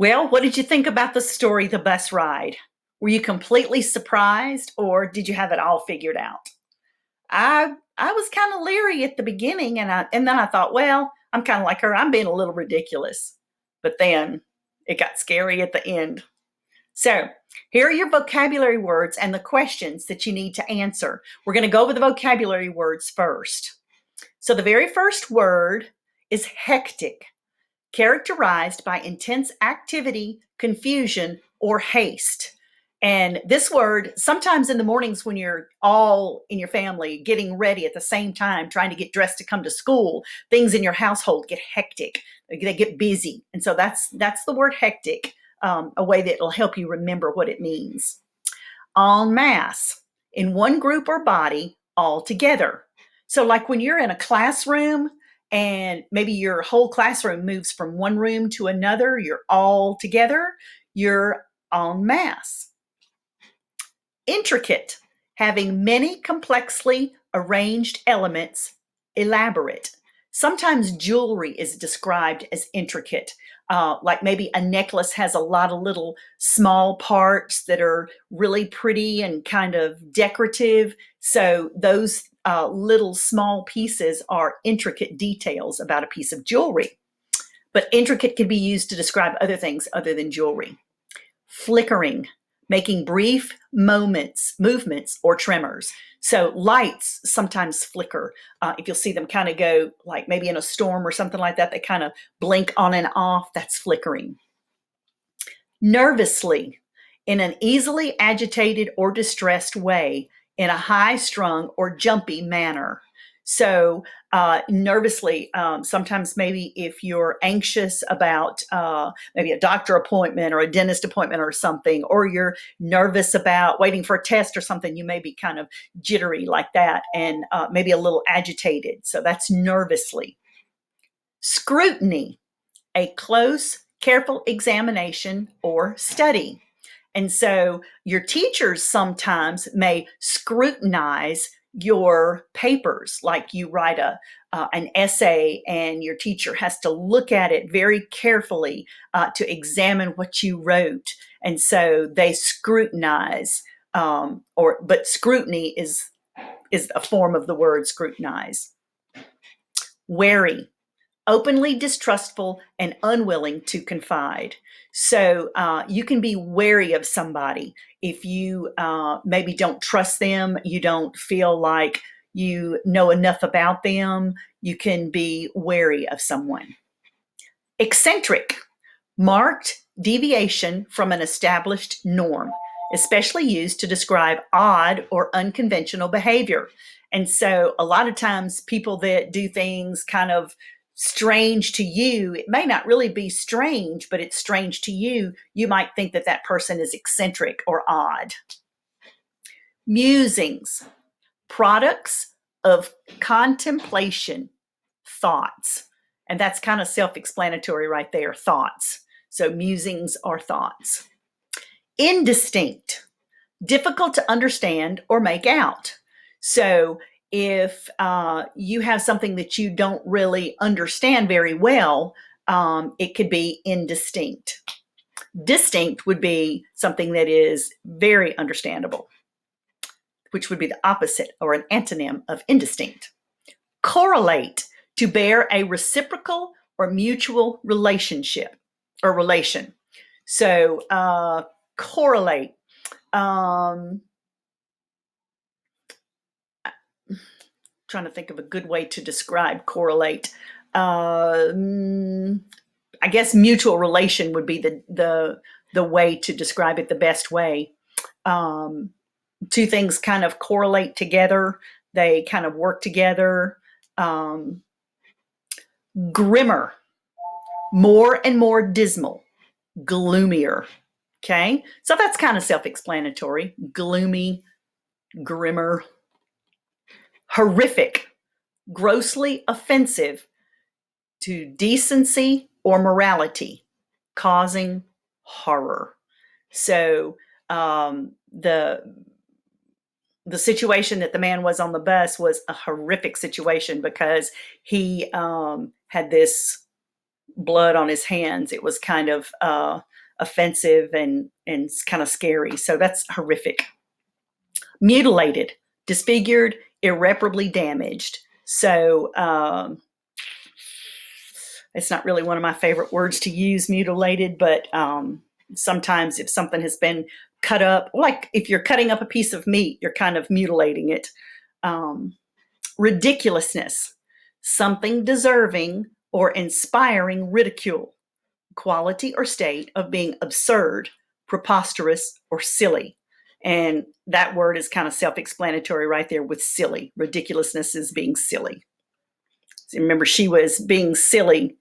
Well, what did you think about the story, The Bus Ride? Were you completely surprised or did you have it all figured out? I was kind of leery at the beginning and then I thought, well, I'm kind of like her. I'm being a little ridiculous. But then it got scary at the end. So, here are your vocabulary words and the questions that you need to answer. We're going to go over the vocabulary words first. So, the very first word is hectic, characterized by intense activity, confusion, or haste. And this word, sometimes in the mornings when you're all in your family getting ready at the same time, trying to get dressed to come to school, things in your household get hectic. They get busy. And so that's the word hectic, a way that it'll help you remember what it means. En masse, in one group or body, all together. So like when you're in a classroom, and maybe your whole classroom moves from one room to another, you're all together, you're en masse. Intricate, having many complexly arranged elements, elaborate. Sometimes jewelry is described as intricate, like maybe a necklace has a lot of little small parts that are really pretty and kind of decorative. So those little small pieces are intricate details about a piece of jewelry. But intricate can be used to describe other things other than jewelry. Flickering, making brief movements or tremors. So lights sometimes flicker. If you'll see them kind of go, like maybe in a storm or something like that, they kind of blink on and off, that's flickering. Nervously, in an easily agitated or distressed way, in a high-strung or jumpy manner. So nervously, sometimes maybe if you're anxious about maybe a doctor appointment or a dentist appointment or something, or you're nervous about waiting for a test or something, you may be kind of jittery like that and maybe a little agitated. So that's nervously. Scrutiny, a close, careful examination or study. And so your teachers sometimes may scrutinize your papers, like you write an essay and your teacher has to look at it very carefully to examine what you wrote. And so they scrutinize, but scrutiny is a form of the word scrutinize. Wary, openly distrustful and unwilling to confide. So you can be wary of somebody if you maybe don't trust them, you don't feel like you know enough about them, you can be wary of someone. Eccentric, marked deviation from an established norm, especially used to describe odd or unconventional behavior. And so a lot of times people that do things kind of strange to you, it may not really be strange, but it's strange to you. You might think that that person is eccentric or odd. Musings, products of contemplation, thoughts. And that's kind of self-explanatory right there, thoughts. So musings are thoughts. Indistinct, difficult to understand or make out. So if you have something that you don't really understand very well, it could be indistinct. Distinct would be something that is very understandable, which would be the opposite or an antonym of indistinct. Correlate, to bear a reciprocal or mutual relationship or relation. So correlate. Trying to think of a good way to describe correlate. I guess mutual relation would be the way to describe it, the best way. Two things kind of correlate together. They kind of work together. Grimmer, more and more dismal, gloomier. Okay, so that's kind of self-explanatory. Gloomy, grimmer. Horrific, grossly offensive to decency or morality, causing horror. So the situation that the man was on the bus was a horrific situation because he had this blood on his hands. It was kind of offensive and kind of scary. So that's horrific. Mutilated, disfigured, irreparably damaged. So it's not really one of my favorite words to use, mutilated, but sometimes if something has been cut up, like if you're cutting up a piece of meat, you're kind of mutilating it. Ridiculousness, something deserving or inspiring ridicule, quality or state of being absurd, preposterous, or silly. And that word is kind of self-explanatory right there with silly. Ridiculousness is being silly. So remember, she was being silly.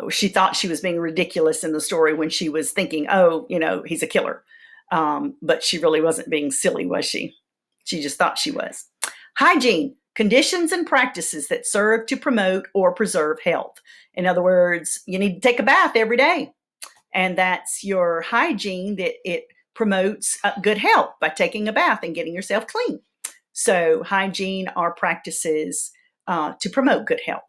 She thought she was being ridiculous in the story when she was thinking, oh, he's a killer. But she really wasn't being silly, was she? She just thought she was. Hygiene, conditions and practices that serve to promote or preserve health. In other words, you need to take a bath every day. And that's your hygiene, that it promotes good health by taking a bath and getting yourself clean. So hygiene are practices to promote good health.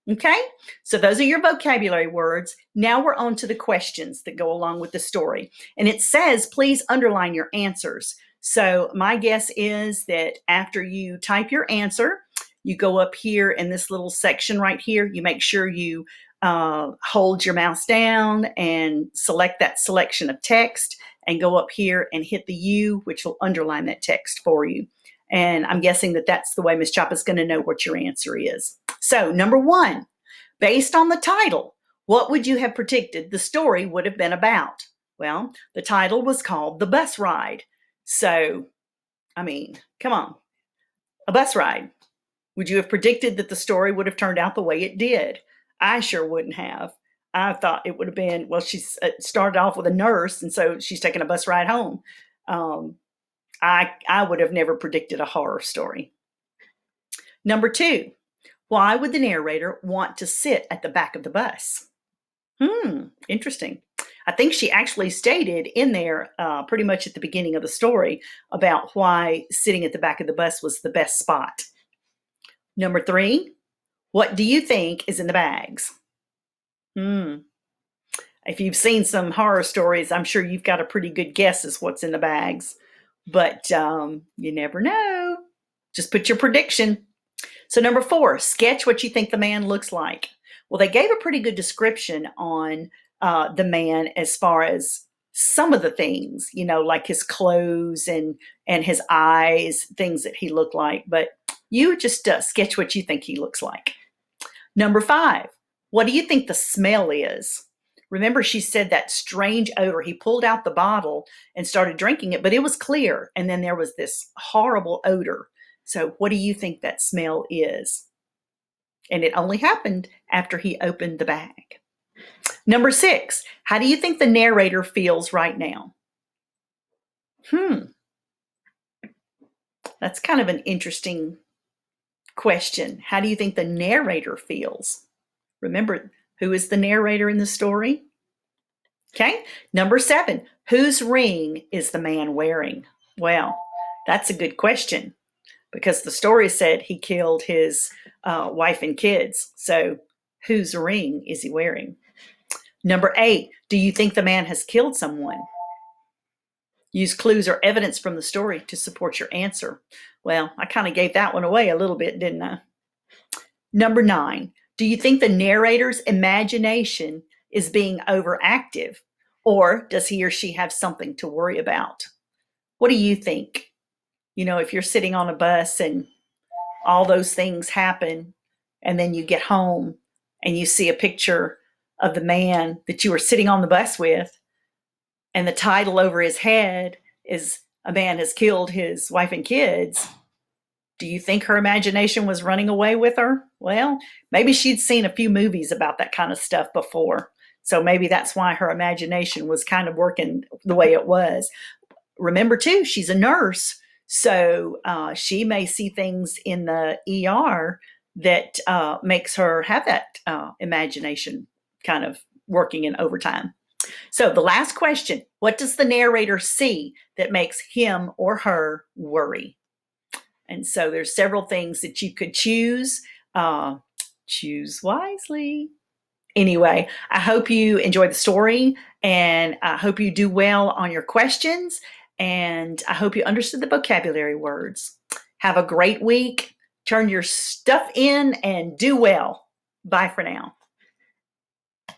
Okay, so those are your vocabulary words. Now we're on to the questions that go along with the story. And it says, please underline your answers. So my guess is that after you type your answer, you go up here in this little section right here. You make sure you hold your mouse down and select that selection of text and go up here and hit the U, which will underline that text for you. And I'm guessing that that's the way Ms. Choppa's going to know what your answer is. So number 1, based on the title, what would you have predicted the story would have been about? Well, the title was called The Bus Ride. So, I mean, come on, a bus ride. Would you have predicted that the story would have turned out the way it did? I sure wouldn't have. I thought it would have been, well, she started off with a nurse, and so she's taking a bus ride home. I would have never predicted a horror story. Number 2, why would the narrator want to sit at the back of the bus? Interesting. I think she actually stated in there pretty much at the beginning of the story about why sitting at the back of the bus was the best spot. Number 3, what do you think is in the bags? If you've seen some horror stories, I'm sure you've got a pretty good guess as what's in the bags, but you never know. Just put your prediction. So number 4, sketch what you think the man looks like. Well, they gave a pretty good description on the man as far as some of the things, like his clothes and his eyes, things that he looked like. But you just sketch what you think he looks like. Number 5, what do you think the smell is? Remember, she said that strange odor. He pulled out the bottle and started drinking it, but it was clear. And then there was this horrible odor. So what do you think that smell is? And it only happened after he opened the bag. Number 6, how do you think the narrator feels right now? That's kind of an interesting question. How do you think the narrator feels? Remember, who is the narrator in the story? Okay. Number 7, whose ring is the man wearing? Well, that's a good question because the story said he killed his wife and kids. So whose ring is he wearing? Number 8, do you think the man has killed someone? Use clues or evidence from the story to support your answer. Well, I kind of gave that one away a little bit, didn't I? Number 9, do you think the narrator's imagination is being overactive, or does he or she have something to worry about? What do you think? If you're sitting on a bus and all those things happen, and then you get home and you see a picture of the man that you were sitting on the bus with, and the title over his head is "A Man Has Killed His Wife and Kids," do you think her imagination was running away with her? Well, maybe she'd seen a few movies about that kind of stuff before. So maybe that's why her imagination was kind of working the way it was. Remember, too, she's a nurse. So she may see things in the ER that makes her have that imagination kind of working in overtime. So the last question, what does the narrator see that makes him or her worry? And so there's several things that you could choose. Choose wisely. Anyway, I hope you enjoy the story, and I hope you do well on your questions, and I hope you understood the vocabulary words. Have a great week. Turn your stuff in and do well. Bye for now.